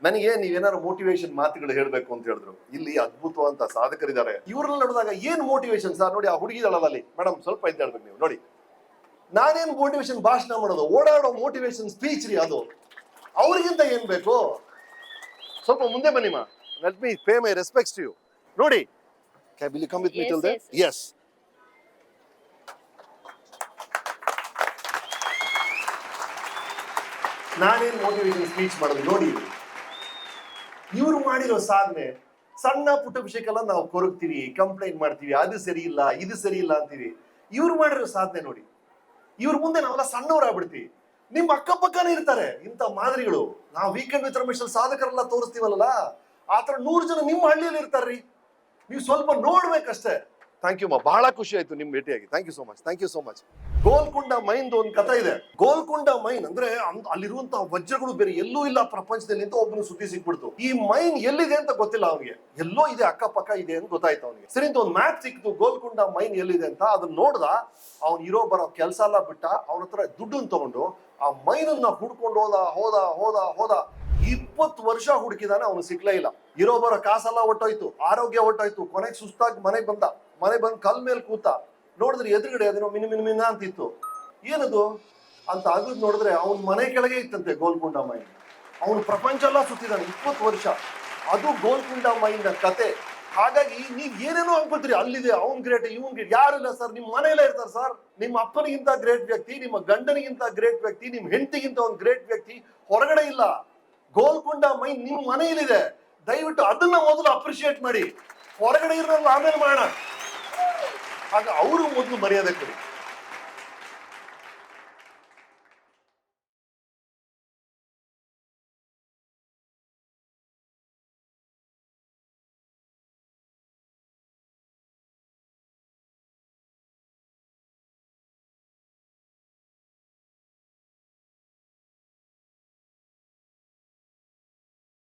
ನನಗೆ ನೀವೇನಾದ್ರು ಮೋಟಿವೇಶನ್ ಮಾತುಗಳು ಹೇಳ್ಬೇಕು ಅಂತ ಹೇಳಿದ್ರು. ಇಲ್ಲಿ ಅದ್ಭುತವಂತ ಸಾಧಕರಿದ್ದಾರೆ. ಇವ್ರನ್ನ ನೋಡಿದಾಗ ಏನ್ ಮೋಟಿವೇಶನ್ ಸರ್? ನೋಡಿ ಆ ಹುಡುಗಿದಳಲ್ಲ ಅಲ್ಲಿ, ಮೇಡಮ್ ಸ್ವಲ್ಪ ಇದ್ದ ಹೇಳ್ಬೇಕು ನೀವು ನೋಡಿ. ನಾನೇನ್ ಮೋಟಿವೇಶನ್ ಭಾಷಣ ಮಾಡೋದು, ಓಡಾಡೋ ಮೋಟಿವೇಶನ್ ಸ್ಪೀಚ್ ರೀ ಅದು. ಅವ್ರಿಗಿಂತ ಏನ್ ಬೇಕು? ಸ್ವಲ್ಪ ಮುಂದೆ ಬನ್ನಿ ಮಾ. Let me pay my respects to you. ನೋಡಿ, will you come with me till there? Yes. ನಾನೇನ್ ಮೋಟಿವೇಶನ್ ಸ್ಪೀಚ್ ಮಾಡೋದು ನೋಡಿ. ಇವ್ರು ಮಾಡಿರೋ ಸಾಧನೆ ಸಣ್ಣ ಪುಟ್ಟ ವಿಷಯಕ್ಕೆಲ್ಲ ನಾವು ಕೊರಗ್ತೀವಿ, ಕಂಪ್ಲೇಂಟ್ ಮಾಡ್ತೀವಿ, ಅದು ಸರಿ ಇಲ್ಲ ಇದು ಸರಿ ಇಲ್ಲ ಅಂತೀವಿ. ಇವ್ರು ಮಾಡಿರೋ ಸಾಧನೆ ನೋಡಿ. ಇವ್ರ ಮುಂದೆ ನಾವೆಲ್ಲ ಸಣ್ಣವರಾಗ್ಬಿಡ್ತೀವಿ. ನಿಮ್ ಅಕ್ಕಪಕ್ಕನೇ ಇರ್ತಾರೆ ಇಂಥ ಮಾದರಿಗಳು. ನಾವು ವೀಕೆಂಡ್ ವಿತ್ ರಮೇಶ್ ಸಾಧಕರೆಲ್ಲ ತೋರಿಸ್ತೀವಲ್ಲ, ಆತರ 100 ಜನ ನಿಮ್ಮ ಹಳ್ಳಿಯಲ್ಲಿ ಇರ್ತಾರ್ರಿ. ನೀವು ಸ್ವಲ್ಪ ನೋಡ್ಬೇಕಷ್ಟೇ. ಥ್ಯಾಂಕ್ ಯು ಮಾ, ಬಹಳ ಖುಷಿ ಆಯ್ತು ನಿಮ್ ಭೇಟಿಯಾಗಿ. Thank you so much, thank you so much. Golconda ಮೈನ್ ಒಂದು ಕಥೆ ಇದೆ. ಗೋಲ್ಕೊಂಡ ಮೈನ್ ಅಂದ್ರೆ ಅಲ್ಲಿರುವಂತಹ ವಜ್ರಗಳು ಬೇರೆ ಎಲ್ಲೂ ಇಲ್ಲ ಪ್ರಪಂಚದಲ್ಲಿ ಅಂತ ಒಬ್ಬನು ಸುದ್ದಿ ಸಿಕ್ಬಿಡ್ತು. ಈ ಮೈನ್ ಎಲ್ಲಿದೆ ಅಂತ ಗೊತ್ತಿಲ್ಲ ಅವನಿಗೆ, ಎಲ್ಲೋ ಇದೆ ಅಕ್ಕಪಕ್ಕ ಇದೆ ಅಂತ ಗೊತ್ತಾಯ್ತು ಅವನಿಗೆ. ಸರಿ ಅಂತ ಒಂದು ಮ್ಯಾಪ್ ಸಿಕ್ತು, ಗೋಲ್ಕೊಂಡ ಮೈನ್ ಎಲ್ಲಿದೆ ಅಂತ. ಅದನ್ನ ನೋಡ್ದ. ಅವ್ನು ಇರೋ ಬರೋ ಕೆಲಸ ಎಲ್ಲ ಬಿಟ್ಟ, ಅವನ ಹತ್ರ ದುಡ್ಡನ್ನು ತಗೊಂಡು ಆ ಮೈನನ್ನ ಹುಡ್ಕೊಂಡು ಹೋದ ಹೋದ ಹೋದ ಹೋದ 20 ವರ್ಷ ಹುಡುಕಿದಾನೆ, ಅವನು ಸಿಕ್ಲೇ ಇಲ್ಲ. ಇರೋ ಬರೋ ಕಾಸೆಲ್ಲ ಹೊಟ್ಟೋಯ್ತು, ಆರೋಗ್ಯ ಹೊಟ್ಟೋಯ್ತು. ಕೊನೆಗೆ ಸುಸ್ತಾಗಿ ಮನೆಗೆ ಬಂದ. ಮನೆ ಬಂದು ಕಲ್ ಮೇಲೆ ಕೂತ. ನೋಡಿದ್ರೆ ಎದುರುಗಡೆ ಅದೇನೋ ಮಿನ ಅಂತಿತ್ತು. ಏನದು ಅಂತ ಅಗದ್ ನೋಡಿದ್ರೆ ಅವನ ಮನೆ ಕೆಳಗೆ ಇತ್ತಂತೆ ಗೋಲ್ಕೊಂಡ ಮೈನ್. ಅವನು ಪ್ರಪಂಚ ಎಲ್ಲ ಸುತ್ತಿದ್ದಾನೆ 20 ವರ್ಷ. ಅದು ಗೋಲ್ಕೊಂಡ ಮೈನ್ ಕತೆ. ಹಾಗಾಗಿ ನೀವ್ ಏನೇನೋ ಅನ್ಕೊಳ್ತೀರಿ, ಅಲ್ಲಿದೆ ಅವನ್ ಗ್ರೇಟ್ ಇವನ್ ಗ್ರೇಟ್. ಯಾರಿಲ್ಲ ಸರ್, ನಿಮ್ ಮನೆಯಲ್ಲೇ ಇರ್ತಾರೆ ಸರ್. ನಿಮ್ಮ ಅಪ್ಪನಿಗಿಂತ ಗ್ರೇಟ್ ವ್ಯಕ್ತಿ, ನಿಮ್ಮ ಗಂಡನಿಗಿಂತ ಗ್ರೇಟ್ ವ್ಯಕ್ತಿ, ನಿಮ್ ಹೆಂಡತಿಗಿಂತ ಒಂದು ಗ್ರೇಟ್ ವ್ಯಕ್ತಿ ಹೊರಗಡೆ ಇಲ್ಲ. ಗೋಲ್ಕೊಂಡ ಮೈನ್ ನಿಮ್ ಮನೆಯಲ್ಲಿದೆ. ದಯವಿಟ್ಟು ಅದನ್ನ ಮೊದಲು ಅಪ್ರಿಶಿಯೇಟ್ ಮಾಡಿ. ಹೊರಗಡೆ ಇರೋದು ಆಮೇಲೆ ಮಾಡೋಣ. ಆಗ ಅವರು ಮೊದಲು ಮರ್ಯಾದೆ ಕೊಡಿ.